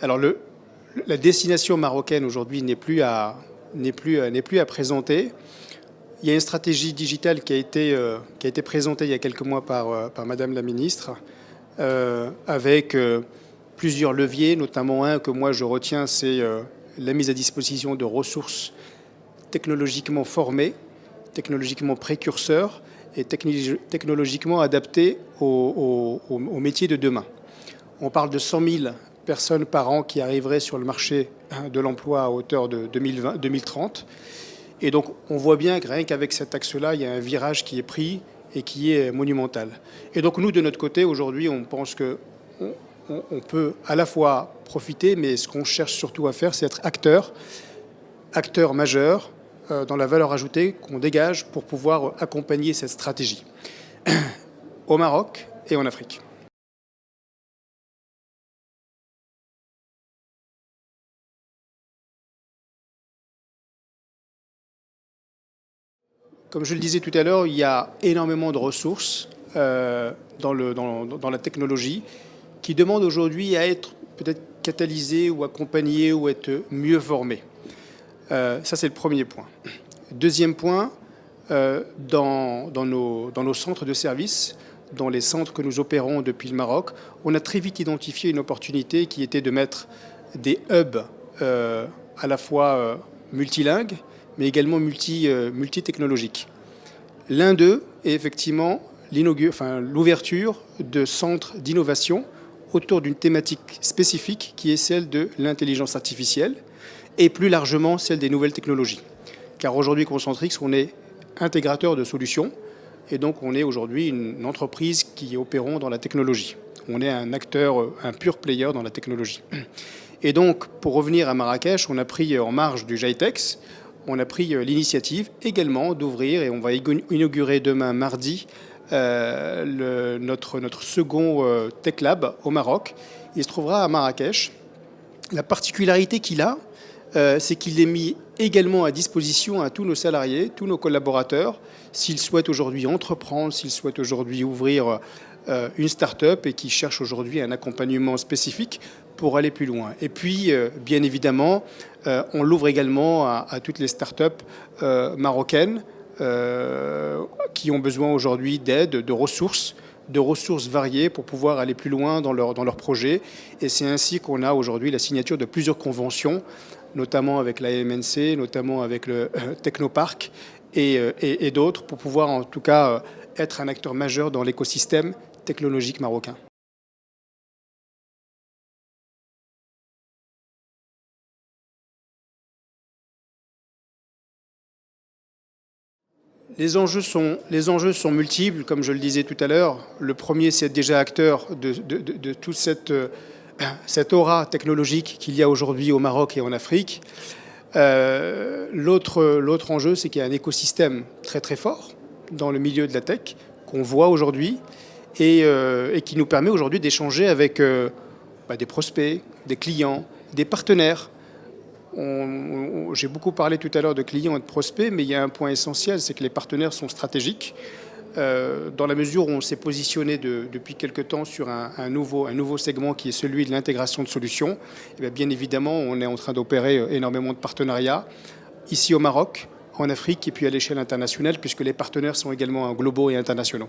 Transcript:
Alors la destination marocaine aujourd'hui n'est plus à présenter. Il y a une stratégie digitale qui a été présentée il y a quelques mois par Madame la Ministre, avec plusieurs leviers, notamment un que moi je retiens, c'est la mise à disposition de ressources technologiquement formées, technologiquement précurseurs et technologiquement adaptées aux métiers de demain. On parle de 100 000 personnes par an qui arriveraient sur le marché de l'emploi à hauteur de 2030. Et donc, on voit bien que rien qu'avec cet axe-là, il y a un virage qui est pris et qui est monumental. Et donc, nous, de notre côté, aujourd'hui, on pense qu'on peut à la fois profiter, mais ce qu'on cherche surtout à faire, c'est être acteur majeur dans la valeur ajoutée qu'on dégage pour pouvoir accompagner cette stratégie au Maroc et en Afrique. Comme je le disais tout à l'heure, il y a énormément de ressources dans la technologie qui demandent aujourd'hui à être peut-être catalysées ou accompagnées ou être mieux formées. Ça, c'est le premier point. Deuxième point, dans nos centres de services, dans les centres que nous opérons depuis le Maroc, on a très vite identifié une opportunité qui était de mettre des hubs à la fois multilingues, mais également multi-technologiques. L'un d'eux est effectivement l'ouverture de centres d'innovation autour d'une thématique spécifique qui est celle de l'intelligence artificielle et plus largement celle des nouvelles technologies. Car aujourd'hui, Concentrix, on est intégrateur de solutions et donc on est aujourd'hui une entreprise qui opérons dans la technologie. On est un acteur, un pur player dans la technologie. Et donc, pour revenir à Marrakech, on a pris en marge du GITEX, on a pris l'initiative également d'ouvrir, et on va inaugurer demain mardi, notre second Tech Lab au Maroc. Il se trouvera à Marrakech. La particularité qu'il a, c'est qu'il est mis également à disposition à tous nos salariés, tous nos collaborateurs, s'ils souhaitent aujourd'hui entreprendre, s'ils souhaitent aujourd'hui ouvrir une start-up et qui cherchent aujourd'hui un accompagnement spécifique pour aller plus loin. Et puis, bien évidemment, on l'ouvre également à toutes les start-up marocaines qui ont besoin aujourd'hui d'aide, de ressources variées pour pouvoir aller plus loin dans leur projet. Et c'est ainsi qu'on a aujourd'hui la signature de plusieurs conventions, notamment avec la MNC, notamment avec le Technopark et d'autres, pour pouvoir en tout cas être un acteur majeur dans l'écosystème technologique marocain. Les enjeux sont multiples, comme je le disais tout à l'heure. Le premier, c'est être déjà acteur de toute cette aura technologique qu'il y a aujourd'hui au Maroc et en Afrique. L'autre enjeu, c'est qu'il y a un écosystème très très fort dans le milieu de la tech qu'on voit aujourd'hui et qui nous permet aujourd'hui d'échanger avec des prospects, des clients, des partenaires. J'ai beaucoup parlé tout à l'heure de clients et de prospects, mais il y a un point essentiel, c'est que les partenaires sont stratégiques. Dans la mesure où on s'est positionné depuis quelque temps sur un nouveau segment qui est celui de l'intégration de solutions, et bien évidemment, on est en train d'opérer énormément de partenariats ici au Maroc, en Afrique et puis à l'échelle internationale, puisque les partenaires sont également globaux et internationaux.